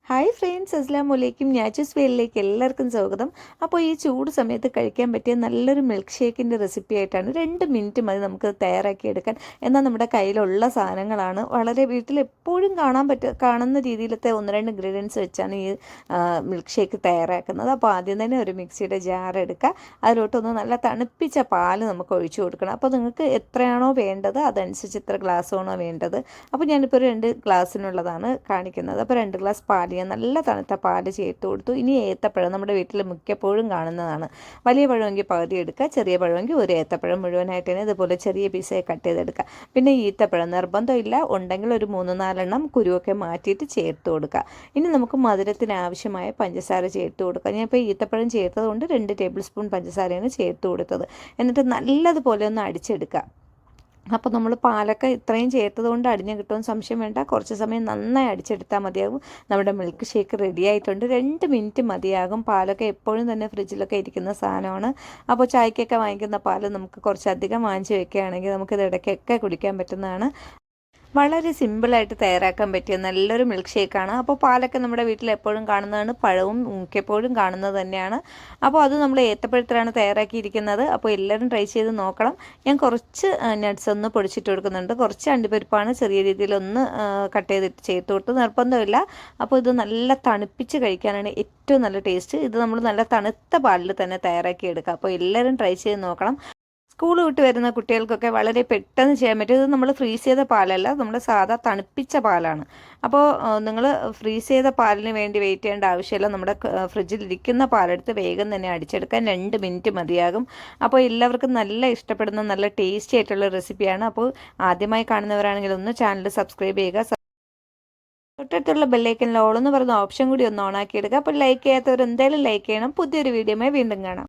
Hi friends, അസ്സലാമു അലൈക്കും. ഞാച്ചൂസ് വേലിലേക്ക് എല്ലാവർക്കും സ്വാഗതം. അപ്പോൾ ഈ ചൂട് സമയത്ത് കഴിക്കാൻ പറ്റിയ നല്ലൊരു മിൽക്ക് ഷേക്കിൻ്റെ റെസിപ്പി ആയിട്ടാണ്. 2 മിനിറ്റ് മതി നമുക്ക് തയ്യാറാക്കി എടുക്കാൻ. എന്നാൽ നമ്മുടെ കയ്യിലുള്ള സാധനങ്ങളാണ്. വളരെ വീട്ടിൽ എപ്പോഴും കാണുന്ന രീതിയിലത്തെ 1-2 ഇൻഗ്രീഡിയൻസ് വെച്ചാണ് ഈ മിൽക്ക് ഷേക്ക് തയ്യാറാക്കുന്നത്. അപ്പോൾ ആദ്യം തന്നെ ഒരു മിക്സിയുടെ ജാർ എടുക്കുക. അതിലോട്ടൊന്ന് നല്ല തണുപ്പിച്ച പാല് നമുക്ക് ഒഴിച്ചു കൊടുക്കണം. അപ്പോൾ നിങ്ങൾക്ക് എത്രയാണോ വേണ്ടത് അതനുസരിച്ച് എത്ര ഗ്ലാസ്സാണോ വേണ്ടത്. അപ്പോൾ ഞാനിപ്പോൾ 2 ഗ്ലാസ്സിനുള്ളതാണ് കാണിക്കുന്നത്. അപ്പോൾ 2 ഗ്ലാസ് പാല് നല്ല തണുത്ത പാല് ചേർത്ത് കൊടുത്തു. ഇനി ഏത്തപ്പഴം നമ്മുടെ വീട്ടിൽ മിക്കപ്പോഴും കാണുന്നതാണ്. വലിയ പഴമെങ്കിൽ പകുതി എടുക്കുക, ചെറിയ പഴമെങ്കിൽ ഒരു ഏത്തപ്പഴം മുഴുവനായിട്ട് തന്നെ ഇതുപോലെ ചെറിയ പീസായി കട്ട് ചെയ്തെടുക്കുക. പിന്നെ ഈത്തപ്പഴം നിർബന്ധമില്ല, ഉണ്ടെങ്കിൽ ഒരു 3-4 കുരുവൊക്കെ മാറ്റിയിട്ട് ചേർത്ത് കൊടുക്കുക. ഇനി നമുക്ക് മധുരത്തിന് ആവശ്യമായ പഞ്ചസാര ചേർത്ത് കൊടുക്കുക. ഞാൻ ഇപ്പോൾ ഈത്തപ്പഴം ചേർത്തത് കൊണ്ട് 2 ടേബിൾ സ്പൂൺ പഞ്ചസാരയാണ് ചേർത്ത് കൊടുത്തത്. എന്നിട്ട് നല്ലതുപോലെ ഒന്ന് അടിച്ചെടുക്കുക. അപ്പോൾ നമ്മൾ പാലൊക്കെ ഇത്രയും ചേർത്തത് കൊണ്ട് അടിഞ്ഞ് കിട്ടുമെന്ന് സംശയം വേണ്ട. കുറച്ച് സമയം നന്നായി അടിച്ചെടുത്താൽ മതിയാകും. നമ്മുടെ മിൽക്ക് ഷേക്ക് റെഡി ആയിട്ടുണ്ട്. 2 മിനിറ്റ് മതിയാകും. പാലൊക്കെ എപ്പോഴും തന്നെ ഫ്രിഡ്ജിലൊക്കെ ഇരിക്കുന്ന സാധനമാണ്. അപ്പോൾ ചായക്കൊക്കെ വാങ്ങിക്കുന്ന പാൽ നമുക്ക് കുറച്ചധികം വാങ്ങിച്ച് വെക്കുകയാണെങ്കിൽ നമുക്കിത് ഇടയ്ക്കൊക്കെ കുടിക്കാൻ പറ്റുന്നതാണ്. വളരെ സിമ്പിളായിട്ട് തയ്യാറാക്കാൻ പറ്റിയ നല്ലൊരു മിൽക്ക് ഷേക്കാണ്. അപ്പോൾ പാലൊക്കെ നമ്മുടെ വീട്ടിൽ എപ്പോഴും കാണുന്നതാണ്, പഴവും മിക്കപ്പോഴും കാണുന്നത് തന്നെയാണ്. അപ്പോൾ അത് നമ്മൾ ഏത്തപ്പഴത്തിലാണ് തയ്യാറാക്കിയിരിക്കുന്നത്. അപ്പോൾ എല്ലാവരും ട്രൈ ചെയ്ത് നോക്കണം. ഞാൻ കുറച്ച് നട്ട്സ് ഒന്ന് പൊടിച്ചിട്ട് കൊടുക്കുന്നുണ്ട്. കുറച്ച് അണ്ടിപ്പരിപ്പാണ് ചെറിയ രീതിയിലൊന്ന് കട്ട് ചെയ്തിട്ട് ചേർത്ത് കൊടുത്ത്, നിർബന്ധമില്ല. അപ്പോൾ ഇത് നല്ല തണുപ്പിച്ച് കഴിക്കാനാണ് ഏറ്റവും നല്ല ടേസ്റ്റ്. ഇത് നമ്മൾ നല്ല തണുത്ത പാലിൽ തന്നെ തയ്യാറാക്കി എടുക്കുക. അപ്പോൾ എല്ലാവരും ട്രൈ ചെയ്ത് നോക്കണം. സ്കൂൾ വിട്ട് വരുന്ന കുട്ടികൾക്കൊക്കെ വളരെ പെട്ടെന്ന് ചെയ്യാൻ പറ്റും. ഇത് നമ്മൾ ഫ്രീസ് ചെയ്ത പാലല്ല, നമ്മൾ സാധാ തണുപ്പിച്ച പാലാണ്. അപ്പോൾ നിങ്ങൾ ഫ്രീസ് ചെയ്ത പാലിന് വേണ്ടി വെയിറ്റ് ചെയ്യേണ്ട ആവശ്യമില്ല. നമ്മുടെ ഫ്രിഡ്ജിലിരിക്കുന്ന പാലെടുത്ത് വേഗം തന്നെ അടിച്ചെടുക്കാൻ 2 മിനിറ്റ് മതിയാകും. അപ്പോൾ എല്ലാവർക്കും നല്ല ഇഷ്ടപ്പെടുന്ന നല്ല ടേസ്റ്റി ആയിട്ടുള്ള റെസിപ്പിയാണ്. അപ്പോൾ ആദ്യമായി കാണുന്നവരാണെങ്കിൽ ഒന്ന് ചാനൽ സബ്സ്ക്രൈബ് ചെയ്യുക. തൊട്ടടുത്തുള്ള ബെല്ലൈക്കനിൽ ഓൾ എന്ന് പറയുന്ന ഓപ്ഷൻ കൂടി ഒന്ന് ഓണാക്കി എടുക്കുക. അപ്പോൾ ലൈക്ക് ചെയ്യാത്തവർ എന്തായാലും ലൈക്ക് ചെയ്യണം. പുതിയൊരു വീഡിയോയുമായി വീണ്ടും കാണാം.